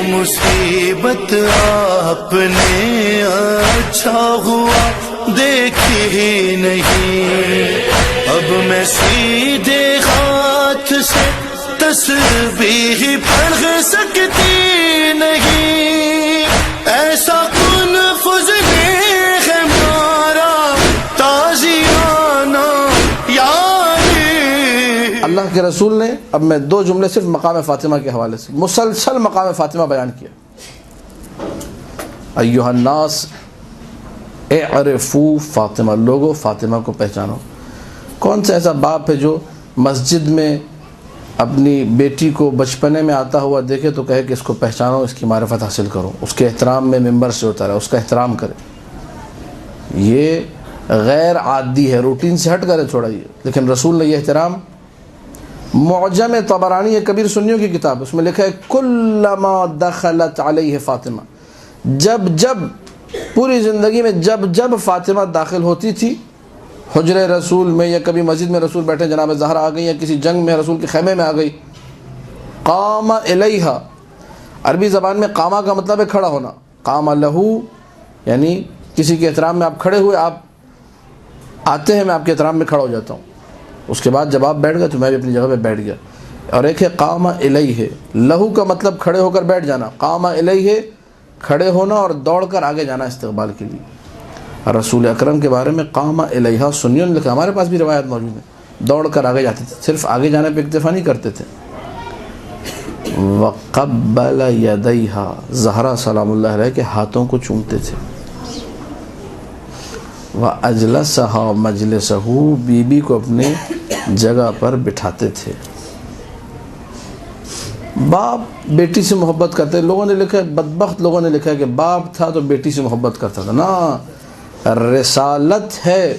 مصیبت آپ نے اچھا ہوا دیکھی ہی نہیں، اب میں سیدھے ہاتھ سے تسبیح پڑھ سکتی نہیں، ایسا کن فضلے ہے مارا تازیانہ یاری۔ اللہ کے رسول نے اب میں 2 جملے صرف مقام فاطمہ کے حوالے سے مسلسل مقام فاطمہ بیان کیا۔ ایھا الناس اعرفوا فاطمہ، لوگوں فاطمہ کو پہچانو۔ کون سا ایسا باپ ہے جو مسجد میں اپنی بیٹی کو بچپنے میں آتا ہوا دیکھے تو کہے کہ اس کو پہچانو، اس کی معرفت حاصل کرو، اس کے احترام میں ممبر سے اترے، اس کا احترام کرے؟ یہ غیر عادی ہے، روٹین سے ہٹ کر تھوڑا یہ، لیکن رسول نے یہ احترام۔ معجم طبرانی ہے، کبیر سنیوں کی کتاب، اس میں لکھا ہے کلما دخلت علیہ فاطمہ، جب پوری زندگی میں جب فاطمہ داخل ہوتی تھی حجرہ رسول میں، یا کبھی مسجد میں رسول بیٹھے جناب زہرا آ گئی، یا کسی جنگ میں رسول کے خیمے میں آ گئی، قام الیہا، عربی زبان میں قامہ کا مطلب ہے کھڑا ہونا، قام لہو یعنی کسی کے احترام میں آپ کھڑے ہوئے، آپ آتے ہیں میں آپ کے احترام میں کھڑا ہو جاتا ہوں، اس کے بعد جب آپ بیٹھ گئے تو میں بھی اپنی جگہ پہ بیٹھ گیا۔ اور ایک ہے قام الیہ، لہو کا مطلب کھڑے ہو کر بیٹھ جانا، قام الیہ کھڑے ہونا اور دوڑ کر آگے جانا استقبال کے لیے۔ رسول اکرم کے بارے میں قام الیہا سنیوں نے لکھا، ہمارے پاس بھی روایت موجود ہے، دوڑ کر آگے جاتے تھے، صرف آگے جانے پہ اکتفا نہیں کرتے تھے۔ وقبل یدیہا، زہرا سلام اللہ علیہ کے ہاتھوں کو چومتے تھے۔ واجلسہا مجلسہ، بی بی کو اپنے جگہ پر بٹھاتے تھے۔ باپ بیٹی سے محبت کرتے، لوگوں نے لکھا ہے، بدبخت لوگوں نے لکھا ہے کہ باپ تھا تو بیٹی سے محبت کرتا تھا، نا، رسالت ہے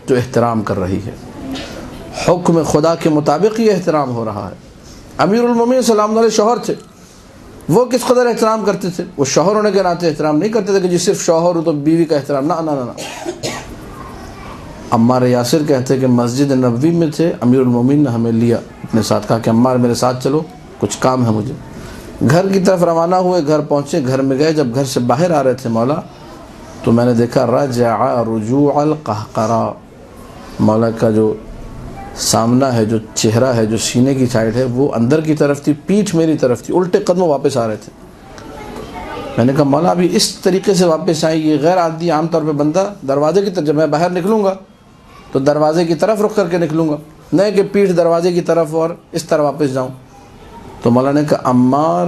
جو احترام کر رہی ہے، حکم خدا کے مطابق یہ احترام ہو رہا ہے۔ امیر المومنین سلام اللہ علیہ شوہر تھے، وہ کس قدر احترام کرتے تھے؟ وہ شوہر ہونے کے ناطے احترام نہیں کرتے تھے کہ جی صرف شوہر ہو تو بیوی کا احترام، نہ۔ عمار یاسر کہتے کہ مسجد نبوی میں تھے، امیر المومنین نے ہمیں لیا اپنے ساتھ، کہا کہ عمار میرے ساتھ چلو، کچھ کام ہے مجھے۔ گھر کی طرف روانہ ہوئے، گھر پہنچے، گھر میں گئے، جب گھر سے باہر آ رہے تھے مولا تو میں نے دیکھا رجع رجوع القہقرا، مولا کا جو سامنا ہے، جو چہرہ ہے، جو سینے کی سائڈ ہے، وہ اندر کی طرف تھی، پیٹھ میری طرف تھی، الٹے قدموں واپس آ رہے تھے۔ میں نے کہا مولا ابھی اس طریقے سے واپس آئیں، یہ غیر عادی، عام طور پہ بندہ دروازے کی طرف، جب میں باہر نکلوں گا تو دروازے کی طرف رخ کر کے نکلوں گا، نہیں کہ پیٹھ دروازے کی طرف اور اس طرح واپس جاؤں۔ تو مولا نے کہا عمار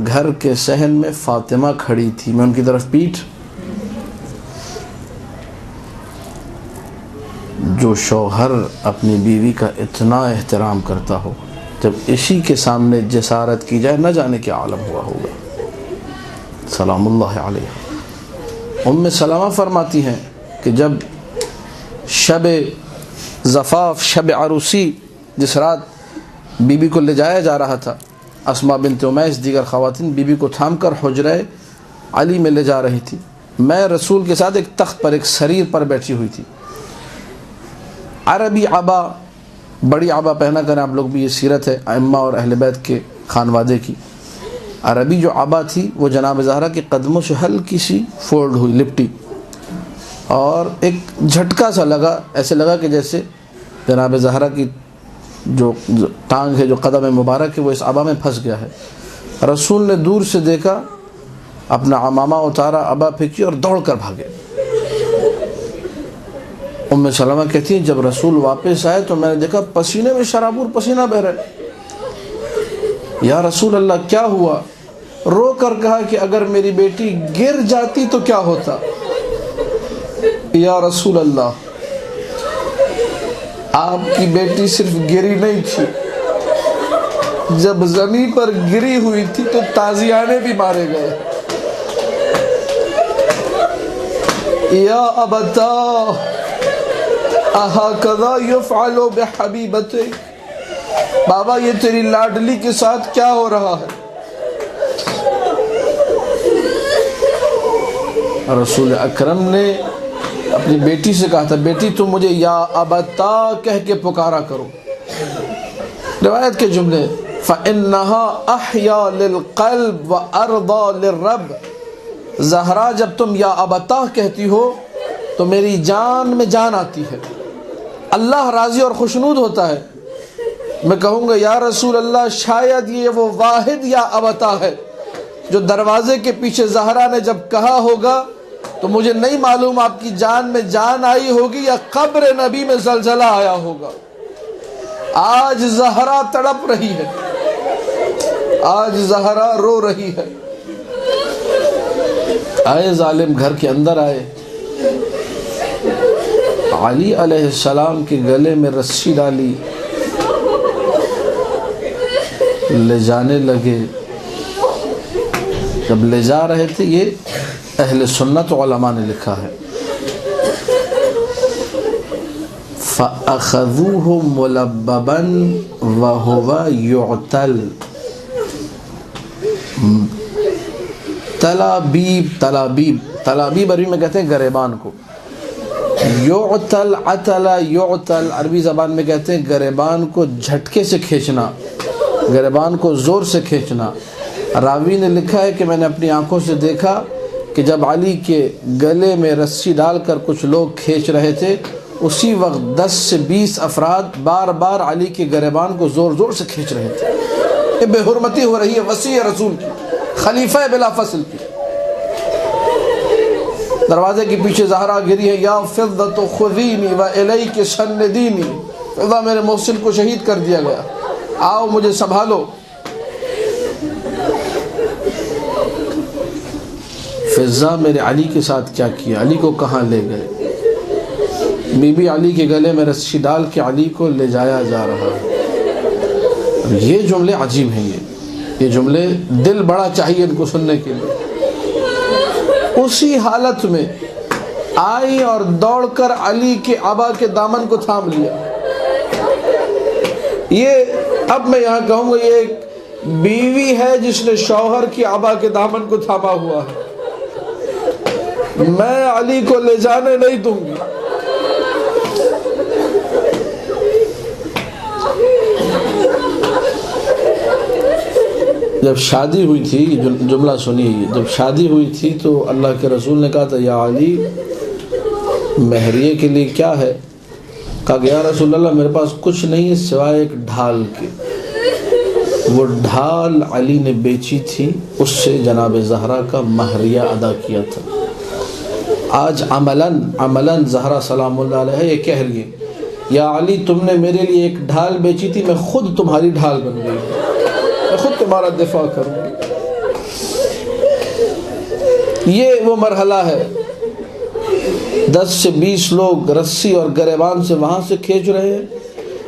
گھر کے صحن میں فاطمہ کھڑی تھی، میں ان کی طرف پیٹھ۔ جو شوہر اپنی بیوی کا اتنا احترام کرتا ہو، جب اسی کے سامنے جسارت کی جائے، نہ جانے کیا عالم ہوا ہوگا۔ سلام اللہ علیہ۔ ام سلمہ فرماتی ہیں کہ جب شب زفاف، شب عروسی، جس رات بی بی کو لے جایا جا رہا تھا، اسماء بنت امیس دیگر خواتین بی بی کو تھام کر حجرہ علی میں لے جا رہی تھی، میں رسول کے ساتھ ایک تخت پر، ایک سریر پر بیٹھی ہوئی تھی۔ عربی عبا، بڑی عبا پہنا کریں، آپ لوگ بھی، یہ سیرت ہے ائمہ اور اہل بیت کے خانوادے کی۔ عربی جو عبا تھی وہ جناب زہرا کے قدموں سے ہلکی سی فولڈ ہوئی، لپٹی، اور ایک جھٹکا سا لگا، ایسے لگا کہ جیسے جناب زہرا کی جو ٹانگ ہے، جو قدم مبارک ہے، وہ اس عبا میں پھنس گیا ہے۔ رسول نے دور سے دیکھا، اپنا عمامہ اتارا، عبا پھینکی اور دوڑ کر بھاگے۔ ام سلمہ کہتی ہیں جب رسول واپس آئے تو میں نے دیکھا پسینے میں شرابور پسینہ بہ رہے۔ یا رسول اللہ کیا ہوا؟ رو کر کہا کہ اگر میری بیٹی گر جاتی تو کیا ہوتا؟ یا رسول اللہ، آپ کی بیٹی صرف گری نہیں تھی، جب زمین پر گری ہوئی تھی تو تازیانے بھی مارے گئے۔ یا ابتا اہکذا یفعل بحبیبتک، بابا یہ تیری لاڈلی کے ساتھ کیا ہو رہا ہے؟ رسول اکرم نے اپنی بیٹی سے کہا تھا بیٹی تم مجھے یا ابتا کہہ کے پکارا کرو۔ روایت کے جملے فَإِنَّهَا أَحْيَا لِلْقَلْبِ وَأَرْضَى لِلرَّبِّ، زہرا جب تم یا ابتاہ کہتی ہو تو میری جان میں جان آتی ہے، اللہ راضی اور خوشنود ہوتا ہے۔ میں کہوں گا یا رسول اللہ شاید یہ وہ واحد یا ابتاہ ہے جو دروازے کے پیچھے زہرا نے جب کہا ہوگا تو مجھے نہیں معلوم آپ کی جان میں جان آئی ہوگی یا قبر نبی میں زلزلہ آیا ہوگا۔ آج زہرا تڑپ رہی ہے، آج زہرا رو رہی ہے۔ آئے ظالم گھر کے اندر آئے، علی علیہ السلام کے گلے میں رسی ڈالی، لے جانے لگے۔ جب لے جا رہے تھے، یہ اہل سنت علماء نے لکھا ہے، فَأَخَذُوهُ مُلَبَّبًا وَهُوَ يُعْتَلْ۔ تلابیب عربی میں کہتے ہیں گریبان کو، یعتل عتل یعتل عربی زبان میں کہتے ہیں گریبان کو جھٹکے سے کھینچنا، گریبان کو زور سے کھینچنا۔ راوی نے لکھا ہے کہ میں نے اپنی آنکھوں سے دیکھا کہ جب علی کے گلے میں رسی ڈال کر کچھ لوگ کھینچ رہے تھے، اسی وقت 10 سے 20 افراد بار بار علی کے گریبان کو زور زور سے کھینچ رہے تھے۔ یہ بے حرمتی ہو رہی ہے وسیع رسول کی، خلیفہ بلا فصل کی۔ دروازے کے پیچھے زہرا گری ہے، یا فضۃ خذینی و الیک سندینی، فضہ میرے محسن کو شہید کر دیا گیا، آؤ مجھے سنبھالو۔ فضہ میرے علی کے ساتھ کیا کیا، علی کو کہاں لے گئے؟ بی بی علی کے گلے میں رسی ڈال کے علی کو لے جایا جا رہا ہے۔ یہ جملے عجیب ہیں، یہ جملے دل بڑا چاہیے ان کو سننے کے لیے۔ اسی حالت میں آئی اور دوڑ کر علی کے عبا کے دامن کو تھام لیا۔ یہ اب میں یہاں کہوں گا یہ ایک بیوی ہے جس نے شوہر کی عبا کے دامن کو تھاما ہوا ہے۔ میں علی کو لے جانے نہیں دوں گی۔ جب شادی ہوئی تھی، جملہ سنیے، جب شادی ہوئی تھی تو اللہ کے رسول نے کہا تھا یا علی مہریے کے لیے کیا ہے؟ کہا کہ یا رسول اللہ میرے پاس کچھ نہیں ہے سوائے ایک ڈھال کے۔ وہ ڈھال علی نے بیچی تھی، اس سے جناب زہرا کا مہریہ ادا کیا تھا۔ آج عملاً زہرا سلام اللہ علیہ یہ کہہ رہی ہے یا علی تم نے میرے لیے ایک ڈھال بیچی تھی، میں خود تمہاری ڈھال بن گئی، میں خود تمہارا دفاع کروں گی۔ یہ وہ مرحلہ ہے، 10 سے 20 لوگ رسی اور گریبان سے وہاں سے کھینچ رہے ہیں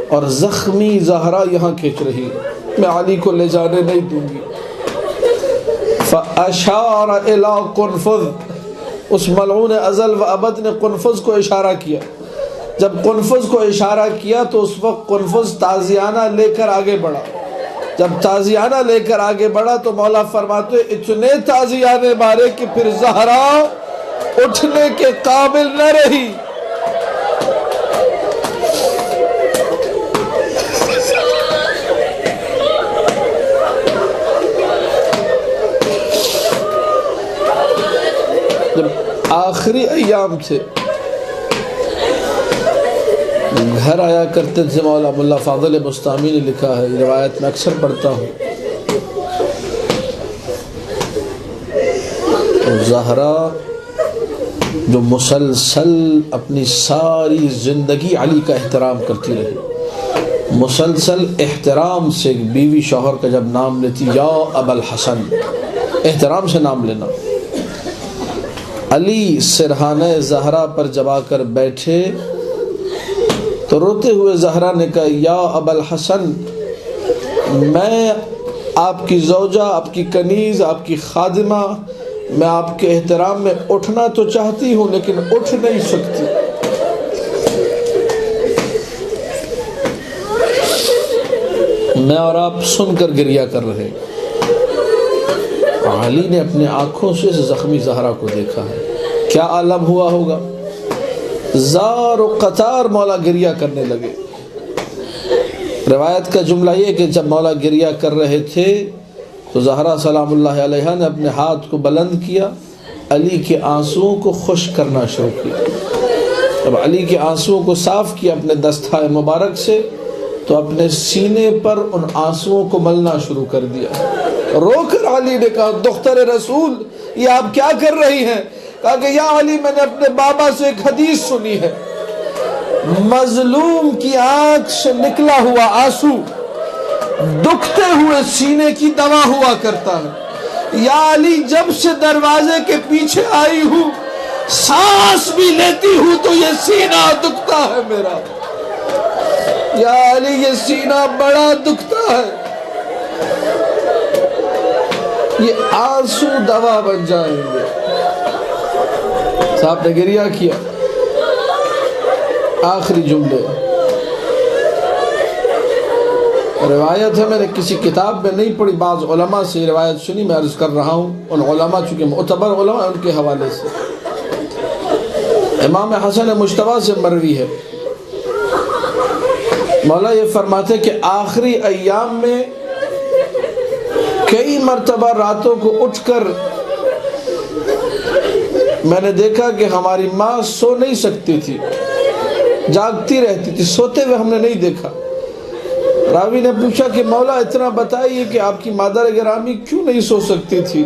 اور زخمی زہرا یہاں کھینچ رہی ہے، میں علی کو لے جانے نہیں دوں گی۔ فَأَشَارَ إِلَىٰ قُنْفُذ، اس ملعون ازل و ابد نے قنفذ کو اشارہ کیا۔ جب قنفذ کو اشارہ کیا تو اس وقت قنفذ تازیانہ لے کر آگے بڑھا۔ جب تازیانہ لے کر آگے بڑھا تو مولا فرماتے اتنے تازیانے مارے کہ پھر زہرا اٹھنے کے قابل نہ رہی۔ جب آخری ایام تھے، گھر آیا کرتے تھے مولا ملا فاضل بستامی نے لکھا ہے، یہ روایت میں اکثر پڑھتا ہوں، زہرا جو مسلسل اپنی ساری زندگی علی کا احترام کرتی رہی، مسلسل احترام سے بیوی شوہر کا جب نام لیتی یا ابا الحسن، احترام سے نام لینا۔ علی سرحانہ زہرا پر جب آ کر بیٹھے تو روتے ہوئے زہرا نے کہا یا ابا الحسن، میں آپ کی زوجہ، آپ کی کنیز، آپ کی خادمہ، میں آپ کے احترام میں اٹھنا تو چاہتی ہوں لیکن اٹھ نہیں سکتی۔ میں اور آپ سن کر گریہ کر رہے۔ علی نے اپنے آنکھوں سے زخمی زہرا کو دیکھا ہے، کیا عالم ہوا ہوگا۔ زار و قطار مولا گریہ کرنے لگے۔ روایت کا جملہ یہ کہ جب مولا گریہ کر رہے تھے تو زہرا سلام اللہ علیہا نے اپنے ہاتھ کو بلند کیا، علی کے آنسوؤں کو خشک کرنا شروع کیا۔ جب علی کے آنسوؤں کو صاف کیا اپنے دستہائے مبارک سے تو اپنے سینے پر ان آنسوؤں کو ملنا شروع کر دیا۔ رو کر علی نے کہا دختر رسول یہ آپ کیا کر رہی ہیں؟ کہا کہ یا علی میں نے اپنے بابا سے ایک حدیث سنی ہے، مظلوم کی آنکھ سے نکلا ہوا آنسو دکھتے ہوئے سینے کی دوا ہوا کرتا ہے۔ یا علی جب سے دروازے کے پیچھے آئی ہوں سانس بھی لیتی ہوں تو یہ سینہ دکھتا ہے میرا، یا علی یہ سینہ بڑا دکھتا ہے۔ یہ آنسو دوا بن جائیں گے۔ صاحب نے گریہ کیا۔ آخری جملے روایت ہے، میں نے کسی کتاب میں نہیں پڑھی، بعض علماء سے روایت سنی، میں عرض کر رہا ہوں ان علماء چونکہ معتبر علماء ان کے حوالے سے۔ امام حسن مجتبیٰ سے مروی ہے، مولا یہ فرماتے کہ آخری ایام میں کئی مرتبہ راتوں کو اٹھ کر میں نے دیکھا کہ ہماری ماں سو نہیں سکتی تھی، جاگتی رہتی تھی، سوتے ہوئے ہم نے نہیں دیکھا۔ راوی نے پوچھا کہ مولا اتنا بتائیے کہ آپ کی مادر گرامی کیوں نہیں سو سکتی تھی؟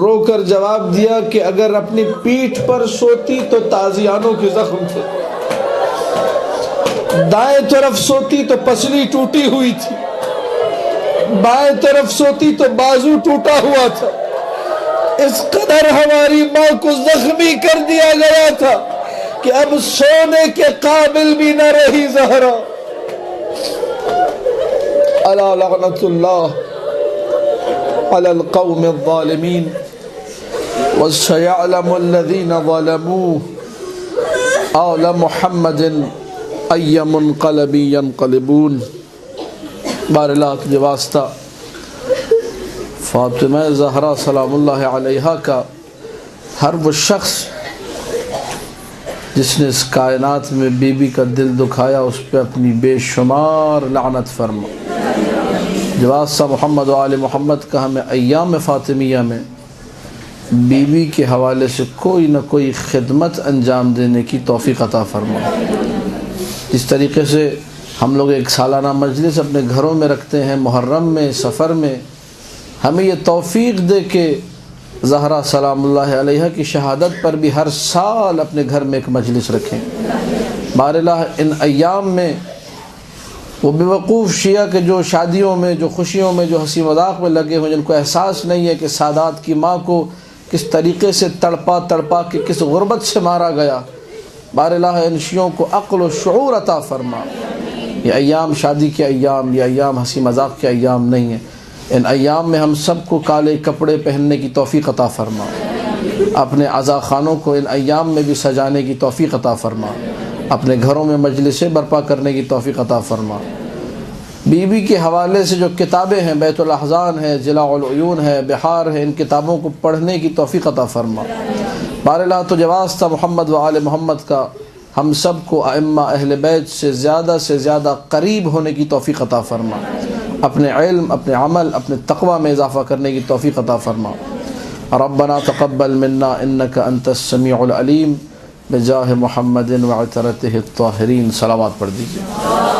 رو کر جواب دیا کہ اگر اپنی پیٹھ پر سوتی تو تازیانوں کے زخم تھے، دائیں طرف سوتی تو پسلی ٹوٹی ہوئی تھی، بائیں طرف سوتی تو بازو ٹوٹا ہوا تھا، اس قدر ہماری ماں کو زخمی کر دیا گیا تھا کہ اب سونے کے قابل بھی نہ رہی زہرا۔ الا لعنت اللہ علی القوم الظالمین وسيعلم الذین ظلموا آل محمد ای منقلب ینقلبون۔ بار اللہ تجھے واسطہ فاطمہ زہرا سلام اللہ علیہا کا ہر وہ شخص جس نے اس کائنات میں بی بی کا دل دکھایا اس پہ اپنی بے شمار لعنت فرما۔ جواسطہ محمد و آل محمد کا ہمیں ایام فاطمیہ میں بی بی کے حوالے سے کوئی نہ کوئی خدمت انجام دینے کی توفیق عطا فرما۔ جس طریقے سے ہم لوگ ایک سالانہ مجلس اپنے گھروں میں رکھتے ہیں، محرم میں، سفر میں، ہمیں یہ توفیق دے کہ زہرا سلام اللہ علیہا کی شہادت پر بھی ہر سال اپنے گھر میں ایک مجلس رکھیں۔ بار اللہ ان ایام میں وہ بے وقوف شیعہ کے جو شادیوں میں، جو خوشیوں میں، جو ہنسی مذاق میں لگے ہوئے، جن کو احساس نہیں ہے کہ سادات کی ماں کو کس طریقے سے تڑپا تڑپا کے کس غربت سے مارا گیا، بار اللہ ان شیعوں کو عقل و شعور عطا فرما۔ یہ ایام شادی کے ایام، یہ ایام ہنسی مذاق کے ایام نہیں ہیں۔ ان ایام میں ہم سب کو کالے کپڑے پہننے کی توفیق عطا فرما، اپنے عزا خانوں کو ان ایام میں بھی سجانے کی توفیق عطا فرما، اپنے گھروں میں مجلسیں برپا کرنے کی توفیق عطا فرما۔ بی بی کے حوالے سے جو کتابیں ہیں، بیت الاحزان ہے، ضلع العیون ہے، بحار ہے، ان کتابوں کو پڑھنے کی توفیق عطا فرما۔ بار اللہ تو جواسطہ محمد و آل محمد کا ہم سب کو ائمہ اہل بیت سے زیادہ قریب ہونے کی توفیق عطا فرما، اپنے علم، اپنے عمل، اپنے تقوی میں اضافہ کرنے کی توفیق عطا فرما۔ ربنا تقبل منا انک انت السمیع العلیم بجاہ محمد وعطرتہ الطاہرین۔ صلوات پڑھ دیجیے۔